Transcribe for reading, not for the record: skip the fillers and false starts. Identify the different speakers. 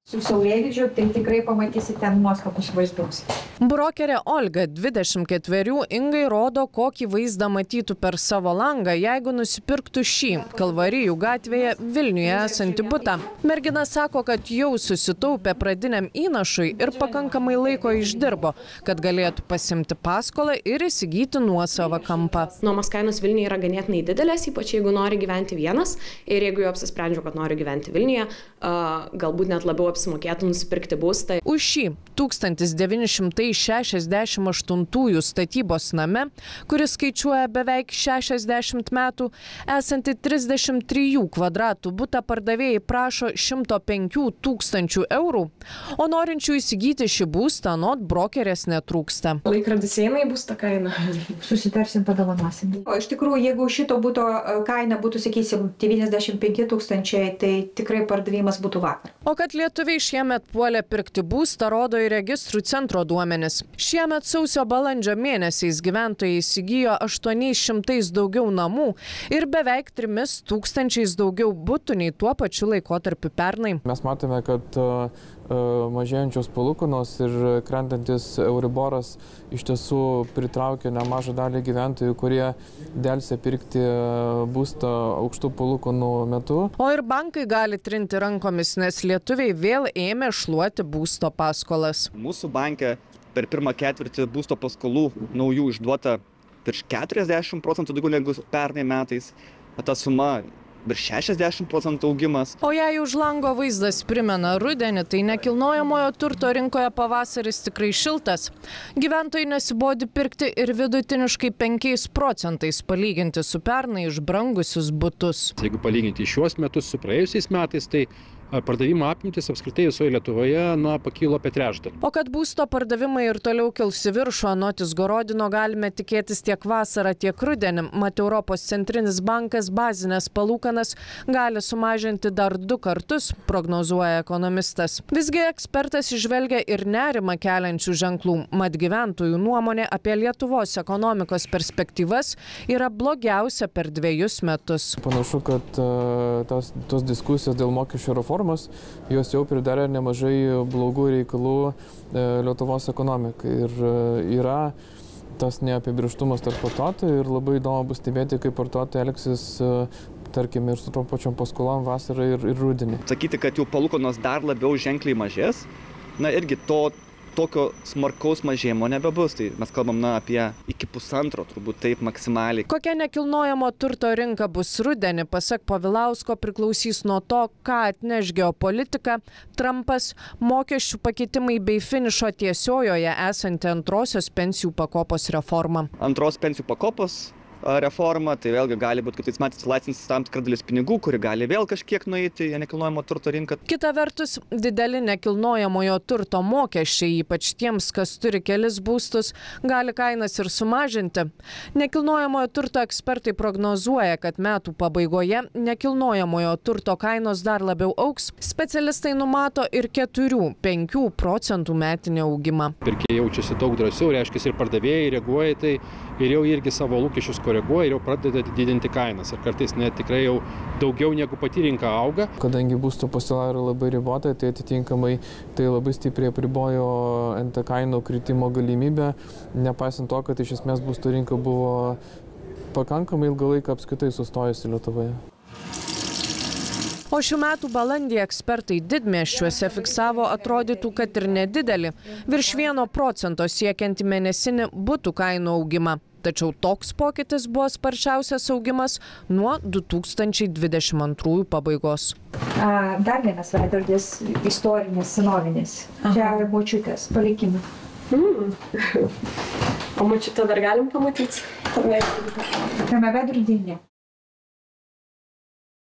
Speaker 1: Su saulėlydžiu, tai tikrai pamatysite nuostabus vaizdus.
Speaker 2: Brokerė Olga, 24, Ingai rodo, kokį vaizdą matytų per savo langą, jeigu nusipirktų šį Kalvarijų gatvėje Vilniuje esantį butą. Mergina sako, kad jau susitaupė pradiniam įnašui ir pakankamai laiko išdirbo, kad galėtų pasimti paskolą ir įsigyti nuosavą kampą.
Speaker 3: Nuomos kainos Vilniuje yra ganėtinai didelės, ypač jeigu nori gyventi vienas ir jeigu jau apsisprendžiu, kad noriu gyventi Vilniuje, galbūt net labiau apsimokėtų nusipirkti būstą.
Speaker 2: Už šį 1968 statybos name, kuris skaičiuoja beveik 60 metų, esantį 33 kvadratų butą pardavėjai prašo 105 000 eurų, o norinčių įsigyti šį būstą anot brokerės netrūksta.
Speaker 3: Laikrodis eina į būsto kainą.
Speaker 1: Susitarsim, padovanosim. O iš tikrųjų, jeigu šito būto kaina būtų, sakysim, 95 000, tai tikrai pardavimas būtų vakar.
Speaker 2: O kad lietuviai šiemet puolė pirkti būstą, rodo ir registrų centro duomenis. Šiemet sausio-balandžio mėnesiais gyventojai įsigijo 800 daugiau namų ir beveik 3 000 daugiau butų nei tuo pačiu laikotarpiu pernai.
Speaker 4: Mes matome, kad mažėjančios palūkanos ir krentantis euriboras iš tiesų pritraukia nemažą dalį gyventojų, kurie delsė pirkti būstą aukštų palūkanų metu.
Speaker 2: O ir bankai gali trinti rankomis, nes lietuviai vėl ėmė šluoti būsto paskolas.
Speaker 5: Mūsų banke per pirmą ketvirtį būsto paskolų naujų išduota virš 40% daugiau negu pernai metais. Ta suma virš 60% augimas.
Speaker 2: O jei už lango vaizdas primena rudenį, tai nekilnojamojo turto rinkoje pavasaris tikrai šiltas. Gyventojai nesibodi pirkti ir vidutiniškai 5% palyginti su pernai išbrangusius butus.
Speaker 6: Jeigu palyginti šiuos metus su praėjusiais metais, tai pardavimo apimtis apskritai visoje Lietuvoje pakilo apie trečdalį.
Speaker 2: O kad būsto pardavimai ir toliau kils į viršų, anot Izgorodino, galime tikėtis tiek vasarą, tiek rudenį. Mat Europos centrinis bankas bazinės palūkanas gali sumažinti dar 2 kartus, prognozuoja ekonomistas. Visgi ekspertas įžvelgia ir nerimą keliančių ženklų. Mat gyventojų nuomonė apie Lietuvos ekonomikos perspektyvas yra blogiausia per 2 metus.
Speaker 4: Panašu, kad tos diskusijos dėl mokesčių reformos jos jau pridarė nemažai blogų reikalų Lietuvos ekonomikai. Ir yra tas neapibrėžtumas tarp vartotojų ir labai įdomu bus stebėti, kaip vartotojai elgsis, tarkim, ir su tom pačiom paskolom vasarą ir rudenį.
Speaker 5: Sakyti, kad jų palūkanos dar labiau ženkliai mažės, irgi tokio smarkaus mažėjimo nebebus. Tai mes kalbam apie iki 1,5 turbūt taip maksimaliai.
Speaker 2: Kokia nekilnojamo turto rinka bus rudenį, pasak Povilausko, priklausys nuo to, ką atneš geopolitika, Trumpas, mokesčių pakeitimai bei finišo tiesiojoje esanti antrosios pensijų pakopos reforma.
Speaker 5: Antros pensijų pakopos reforma, tai vėlgi gali būti kitais metais laisvins tam tikrą dalis pinigų, kuri gali vėl kažkiek nueiti į nekilnojamo turto rinką.
Speaker 2: Kita vertus, dideli nekilnojamojo turto mokesčiai, ypač tiems, kas turi kelis būstus, gali kainas ir sumažinti. Nekilnojamojo turto ekspertai prognozuoja, kad metų pabaigoje nekilnojamojo turto kainos dar labiau augs. Specialistai numato ir 4–5% metinį augimą.
Speaker 6: Pirkėjai jaučiasi daug drąsiau, reiškia, ir pardavėjai reaguoja tai ir jau irgi savo lūkesčius koreguoja ir jau pradeda didinti kainas. Ir kartais net tikrai jau daugiau negu pati rinka auga.
Speaker 4: Kadangi būsto pasiūla yra labai ribota, tai atitinkamai tai labai stipriai apribojo NT kainų kritimo galimybę, nepaisant to, kad iš esmės būsto rinka buvo pakankamai ilgą laiką apskritai sustojusi Lietuvoje.
Speaker 2: O šių metų balandį ekspertai didmiesčiuose fiksavo atrodytų, kad ir nedidelį, virš 1% siekiantį mėnesinį butų kainų augimą. Tačiau toks pokytis buvo sparčiausias augimas nuo 2022 pabaigos.
Speaker 1: Dar vienas veidrodis istorinis, senovinis. Čia močiutės palikimas.
Speaker 3: O močiutę dar galim pamatyti?
Speaker 1: Tame veidrodyje.